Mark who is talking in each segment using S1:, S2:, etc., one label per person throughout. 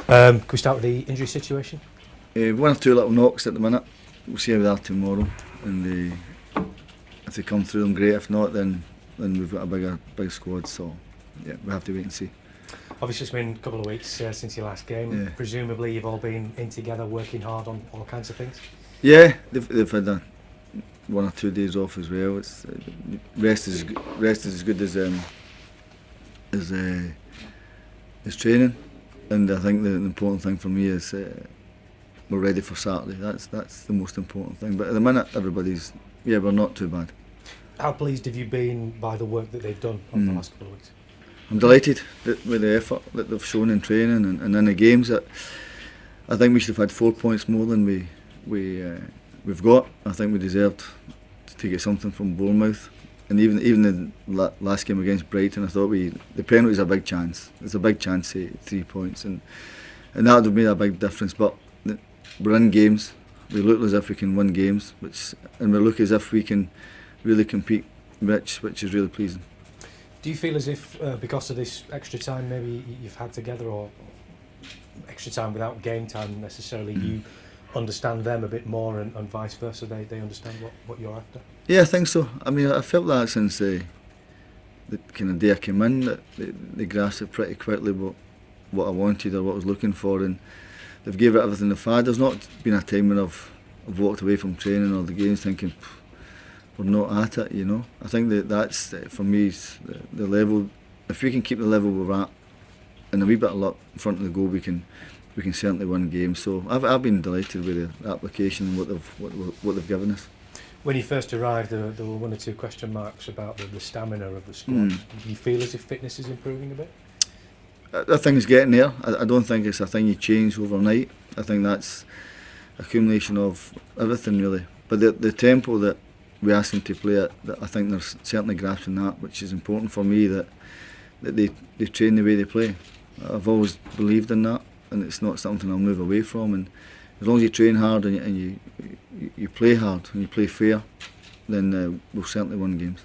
S1: Can we start with the injury situation?
S2: One or two little knocks at the minute. We'll see how they are tomorrow, and if they come through them, great. If not, then we've got a big squad. So yeah, we have to wait and see.
S1: Obviously, it's been a couple of weeks since your last game. Yeah. Presumably, you've all been in together, working hard on all kinds of things.
S2: Yeah, they've had 1 or 2 days off as well. It's rest is as good as training, and I think the important thing for me is we're ready for Saturday. That's the most important thing. But at the minute, we're not too bad.
S1: How pleased have you been by the work that they've done over the last couple of weeks?
S2: I'm delighted with the effort that they've shown in training and in the games. That I think we should have had 4 points more than we've got. I think we deserved to get something from Bournemouth, and even the last game against Brighton, I thought the penalty is a big chance. It's a big chance to 3 points, and that would have made a big difference. But we're in games. We look as if we can win games, and we look as if we can really compete, which is really pleasing.
S1: Do you feel as if because of this extra time maybe you've had together, or extra time without game time necessarily, you understand them a bit more, and vice versa, they understand what you're after?
S2: Yeah, I think so. I mean, I felt that since the kind of day I came in, that they grasped it pretty quickly what I wanted or what I was looking for, and they've gave it everything they've had. There's not been a time when I've walked away from training or the games thinking we're not at it, you know. I think that's for me the level. If we can keep the level we're at and a wee bit of luck in front of the goal, we can certainly win games. So I've been delighted with the application and what they've given us.
S1: When you first arrived, there were 1 or 2 question marks about the stamina of the squad. Do you feel as if fitness is improving a bit?
S2: I think it's getting there. I don't think it's a thing you change overnight. I think that's accumulation of everything really. But the tempo that we ask them to play at, I think they're certainly grasping that, which is important for me, that they train the way they play. I've always believed in that, and it's not something I'll move away from. And as long as you train hard and you play hard and you play fair, then we'll certainly win games.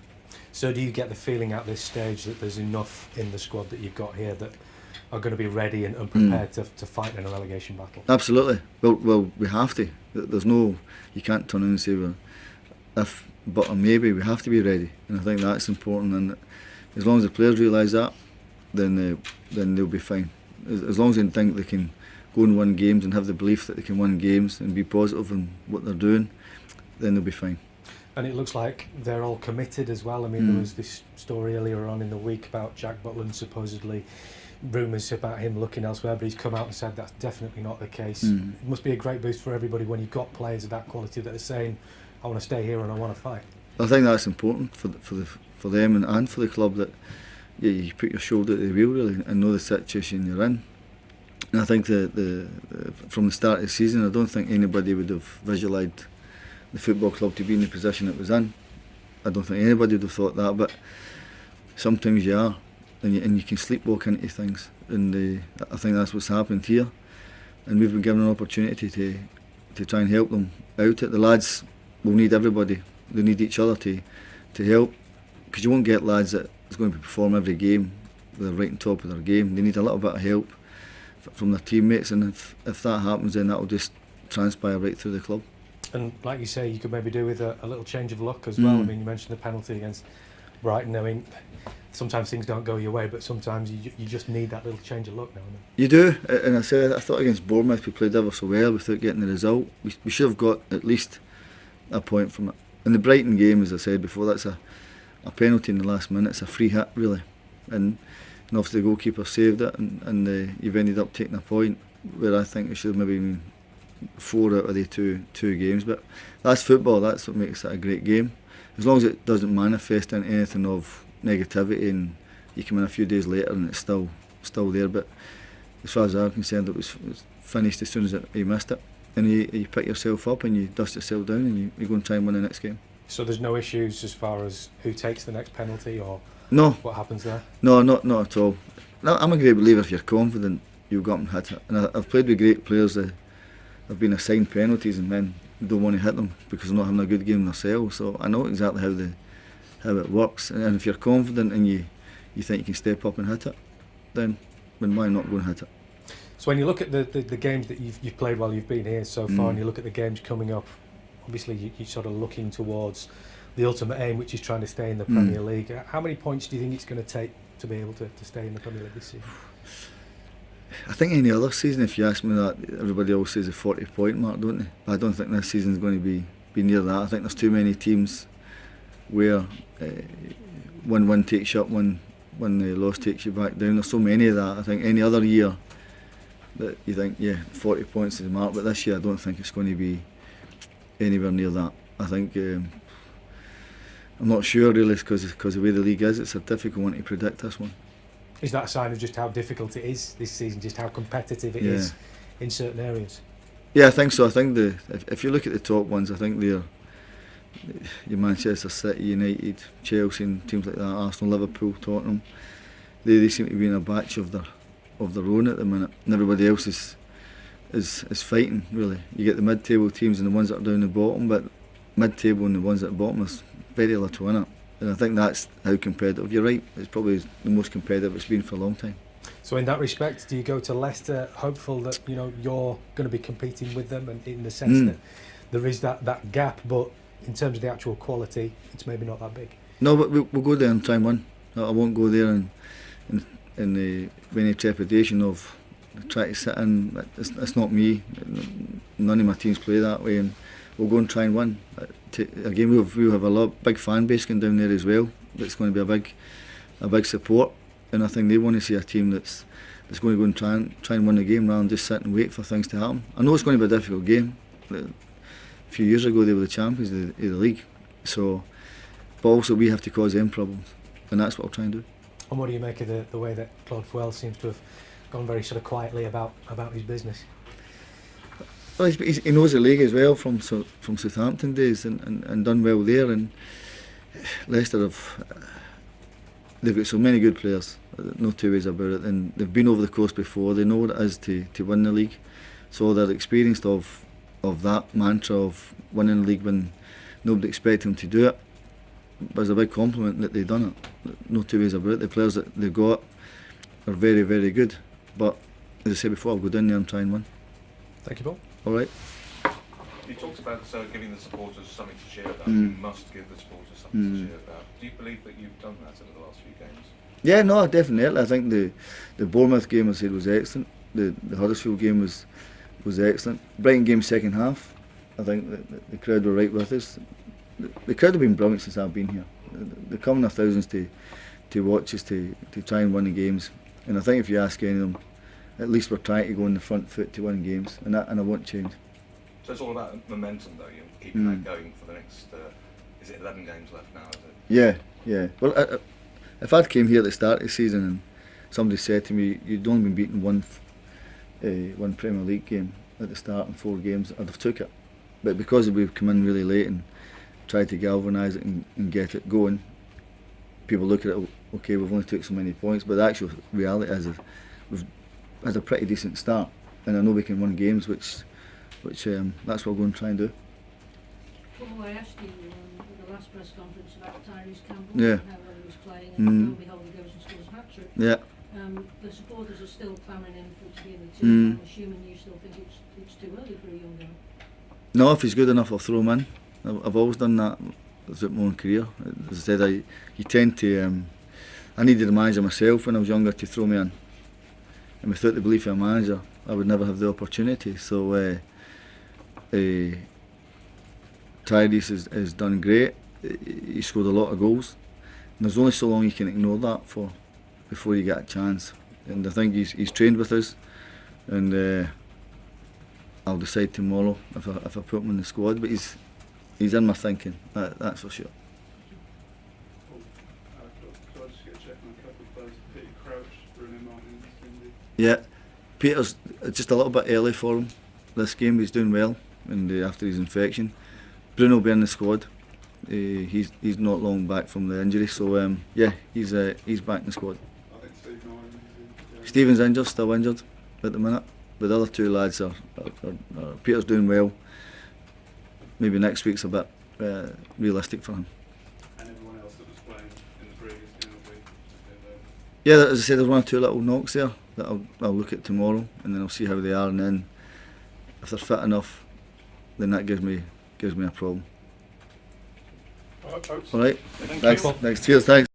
S1: So do you get the feeling at this stage that there's enough in the squad that you've got here that are going to be ready and prepared to fight in a relegation battle?
S2: Absolutely. Well, we have to. There's no, you can't turn in and say, well, if, but or maybe. We have to be ready, and I think that's important. And as long as the players realise that, then they'll be fine. As long as they think they can go and win games and have the belief that they can win games and be positive in what they're doing, then they'll be fine.
S1: And it looks like they're all committed as well. I mean, there was this story earlier on in the week about Jack Butland, supposedly rumours about him looking elsewhere, but he's come out and said that's definitely not the case. It must be a great boost for everybody when you've got players of that quality that are saying, I want to stay here and I want to fight.
S2: I think that's important for them and for the club, that you put your shoulder to the wheel really and know the situation you're in. And I think from the start of the season, I don't think anybody would have visualised the football club to be in the position it was in. I don't think anybody would have thought that, but sometimes you are, and you can sleepwalk into things, and I think that's what's happened here. And we've been given an opportunity to try and help them out. The lads will need everybody. They need each other to help, because you won't get lads that is going to perform every game. They're right on top of their game. They need a little bit of help from their teammates, and if that happens, then that will just transpire right through the club.
S1: And like you say, you could maybe do with a little change of luck as well. I mean, you mentioned the penalty against Brighton. I mean, sometimes things don't go your way, but sometimes you just need that little change of luck now and then. You
S2: do, and I thought against Bournemouth we played ever so well without getting the result. We should have got at least a point from it. In the Brighton game, as I said before, that's a penalty in the last minute. It's a free hit really, and obviously the goalkeeper saved it, and you've ended up taking a point where I think it should have maybe been 4 out of the two games. But that's football. That's what makes it a great game. As long as it doesn't manifest into anything of negativity, and you come in a few days later and it's still there. But as far as I'm concerned, it was finished as soon as you missed it, and you pick yourself up and you dust yourself down and you go and try and win the next game.
S1: So there's no issues as far as who takes the next penalty or
S2: no,
S1: what happens there?
S2: No, not at all. I'm a great believer if you're confident, you'll go up and hit it. And I've played with great players that have been assigned penalties and then don't want to hit them because they're not having a good game themselves. So I know exactly how it works. And if you're confident and you think you can step up and hit it, then why not go and hit it?
S1: So when you look at the games that you've played while you've been here so far, and you look at the games coming up, obviously you're sort of looking towards the ultimate aim, which is trying to stay in the Premier League. How many points do you think it's going to take to be able to stay in the Premier League this season?
S2: I think any other season, if you ask me that, everybody always says a 40-point mark, don't they? But I don't think this season's going to be near that. I think there's too many teams where one win takes you up, one loss takes you back down. There's so many of that. I think any other year that you think, 40 points is the mark, but this year I don't think it's going to be anywhere near that. I think I'm not sure really, because the way the league is, it's a difficult one to predict this one.
S1: Is that a sign of just how difficult it is this season, just how competitive it is in certain areas? Yeah,
S2: I think so. I think if you look at the top ones, I think they're your Manchester City, United, Chelsea and teams like that, Arsenal, Liverpool, Tottenham. They seem to be in a batch of their own at the minute, and everybody else is fighting really. You get the mid-table teams and the ones that are down the bottom, but mid-table and the ones at the bottom, there's very little in it. And I think that's how competitive. You're right, it's probably the most competitive it's been for a long time.
S1: So in that respect, do you go to Leicester hopeful that you're going to be competing with them, and in the sense that there is that gap, but in terms of the actual quality, it's maybe not that big?
S2: No, but we'll go there and try and win. I won't go there in the any trepidation of trying to sit in. It's not me. None of my teams play that way, and we'll go and try and win. Again, we'll have a big fan base going down there as well. It's going to be a big support, and I think they want to see a team that's going to go and try and win the game rather than just sit and wait for things to happen. I know it's going to be a difficult game. A few years ago they were the champions of the league, so but also we have to cause them problems, and that's what I'll try and do.
S1: And what do you make of the way that Claude Puel seems to have gone very sort of quietly about his business?
S2: Well, he knows the league as well from Southampton days and done well there, and Leicester they've got so many good players, no two ways about it, and they've been over the course before. They know what it is to win the league, so they're experienced of that mantra of winning the league when nobody expected them to do it. But it's a big compliment that they've done it, no two ways about it. The players that they've got are very, very good, but as I said before, I'll go down there and try and win.
S1: Thank you, Paul.
S2: All right.
S3: You talked about giving the supporters something to cheer about. You must give the supporters something to cheer about. Do you believe that you've done that over the last few games?
S2: Yeah, no, definitely. I think the Bournemouth game, I said, was excellent. The Huddersfield game was excellent. Brighton game second half, I think the crowd were right with us. The crowd have been brilliant since I've been here. They come in their thousands to watch us, to try and win the games. And I think if you ask any of them, at least we're trying to go on the front foot to win games, and I won't change.
S3: So it's all about momentum, though. You're keeping that going for the next. Is it 11 games left now? Is it?
S2: Yeah. Well, if I'd came here at the start of the season and somebody said to me, "You'd only been beaten one Premier League game at the start in 4 games," I'd have took it. But because we've come in really late and tried to galvanise it and get it going, people look at it, okay, we've only took so many points, but the actual reality is we've had a pretty decent start, and I know we can win games, which that's what we're going to try and do.
S4: Well, I asked you at the last press conference about Tyrese Campbell,
S2: yeah,
S4: how well he was playing, and lo and behold, he goes and scores a hat-trick.
S2: Yeah.
S4: The supporters are still clamouring in for it to be in the team. I'm assuming you still think it's too early for a young guy.
S2: No, if he's good enough, I'll throw him in. I've always done that throughout my own career. As I said, you tend to. I needed a manager myself when I was younger to throw me in, and without the belief of a manager, I would never have the opportunity. So Tyrese has done great. He scored a lot of goals, and there's only so long you can ignore that before you get a chance. And I think he's trained with us, and I'll decide tomorrow if I put him in the squad. But he's in my thinking, that's for sure.
S5: Could I just get a check on a couple of players? Peter Crouch, Bruno Martins, Cindy.
S2: Yeah, Peter's just a little bit early for him this game. He's doing well, and after his infection, Bruno will be in the squad. He's not long back from the injury, so he's back in the squad.
S5: I think Steve Norman is in.
S2: Stephen's injured, still injured at the minute. But the other 2 lads are Peter's doing well. Maybe next week's a bit realistic for him.
S5: And everyone else that was playing in the previous game will be.
S2: Yeah, as I said, there's 1 or 2 little knocks there that I'll look at tomorrow, and then I'll see how they are, and then if they're fit enough, then that gives me a problem.
S5: All right, folks.
S2: All right.
S3: Thank
S2: Thanks.
S3: you.
S2: Thanks. Cheers. Thanks.